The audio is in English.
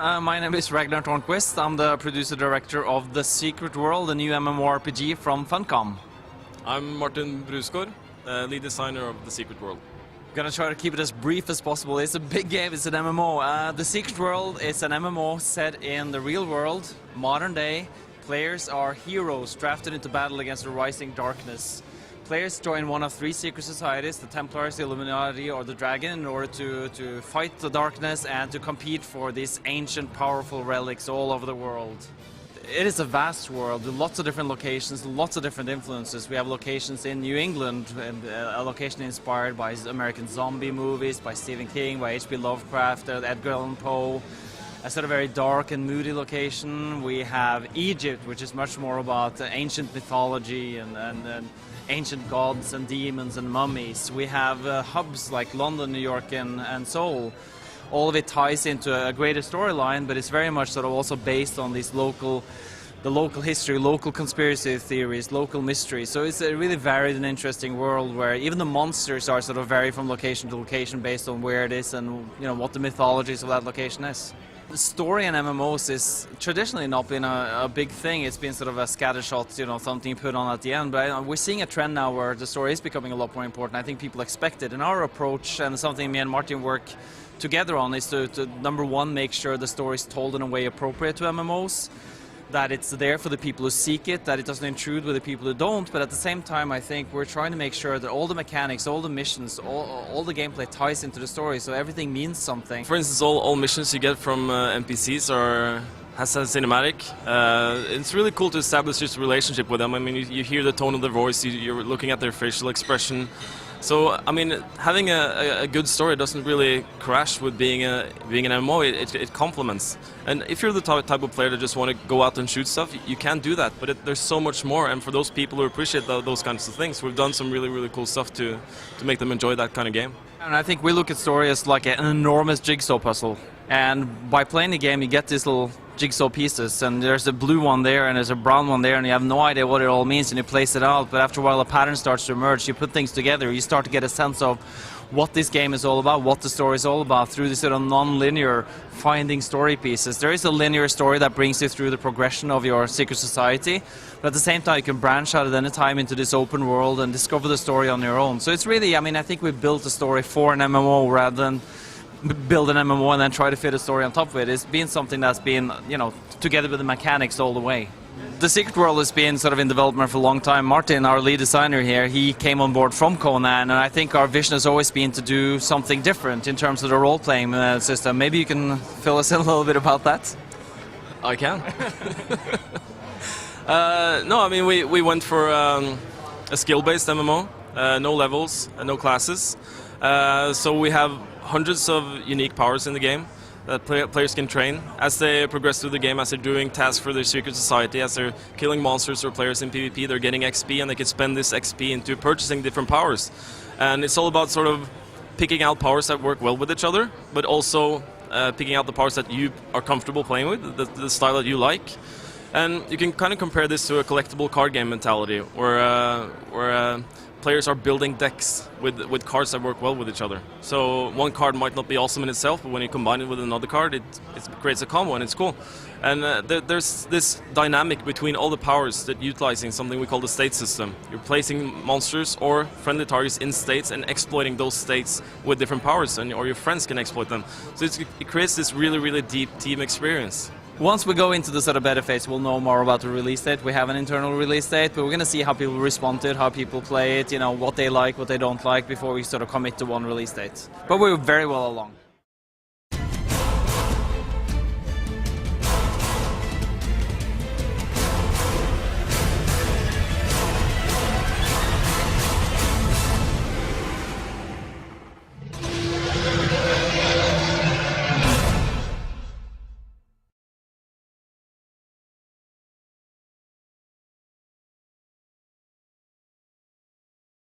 My name is Ragnar Tornquist. I'm the producer-director of The Secret World, a new MMORPG from Funcom. I'm Martin Brusgaard, lead designer of The Secret World. I'm gonna try to keep it as brief as possible. It's a big game, it's an MMO. The Secret World is an MMO set in the real world, modern day. Players are heroes drafted into battle against the rising darkness. Players join one of three secret societies, the Templars, the Illuminati or the Dragon, in order to fight the darkness and to compete for these ancient powerful relics all over the world. It is a vast world with lots of different locations, lots of different influences. We have locations in New England, and a location inspired by American zombie movies, by Stephen King, by H.P. Lovecraft, Edgar Allan Poe. A sort of very dark and moody location. We have Egypt, which is much more about ancient mythology and ancient gods and demons and mummies. We have hubs like London, New York and Seoul. All of it ties into a greater storyline, but it's very much sort of also based on these the local history, local conspiracy theories, local mysteries. So it's a really varied and interesting world where even the monsters are sort of vary from location to location based on where it is and what the mythologies of that location is. The story in MMOs is traditionally not been a big thing. It's been sort of a scattershot, something put on at the end. But we're seeing a trend now where the story is becoming a lot more important. I think people expect it. And our approach, and something me and Martin work together on, is to number one, make sure the story is told in a way appropriate to MMOs, that it's there for the people who seek it, that it doesn't intrude with the people who don't, but at the same time I think we're trying to make sure that all the mechanics, all the missions, all the gameplay ties into the story, so everything means something. For instance, all missions you get from NPCs has a cinematic. It's really cool to establish this relationship with them. I mean, you hear the tone of their voice, you're looking at their facial expression. So, I mean, having a good story doesn't really crash with being an MMO, it complements. And if you're the type of player that just want to go out and shoot stuff, you can do that, but there's so much more, and for those people who appreciate those kinds of things, we've done some really, really cool stuff to make them enjoy that kind of game. And I think we look at story as like an enormous jigsaw puzzle, and by playing the game you get these little jigsaw pieces, and there's a blue one there and there's a brown one there, and you have no idea what it all means, and you place it out, but after a while a pattern starts to emerge. You put things together, you start to get a sense of what this game is all about, what the story is all about, through this sort of non-linear finding story pieces. There is a linear story that brings you through the progression of your secret society, but at the same time you can branch out at any time into this open world and discover the story on your own. So it's really, I mean, I think we built a story for an MMO rather than build an MMO and then try to fit a story on top of it. It's been something that's been, together with the mechanics all the way. The Secret World has been sort of in development for a long time. Martin, our lead designer here, he came on board from Conan, and I think our vision has always been to do something different in terms of the role-playing system. Maybe you can fill us in a little bit about that? I can. No, I mean, we went for a skill-based MMO, no levels, no classes. So we have hundreds of unique powers in the game that players can train as they progress through the game, as they're doing tasks for their secret society, as they're killing monsters or players in PvP. They're getting XP, and they can spend this XP into purchasing different powers. And it's all about sort of picking out powers that work well with each other, but also picking out the powers that you are comfortable playing with, the style that you like. And you can kind of compare this to a collectible card game mentality, where players are building decks with cards that work well with each other. So one card might not be awesome in itself, but when you combine it with another card, it creates a combo, and it's cool. And there's this dynamic between all the powers that utilizing something we call the state system. You're placing monsters or friendly targets in states and exploiting those states with different powers, or your friends can exploit them. So it creates this really, really deep team experience. Once we go into the sort of beta phase, we'll know more about the release date. We have an internal release date, but we're going to see how people respond to it, how people play it, what they like, what they don't like, before we sort of commit to one release date. But we're very well along.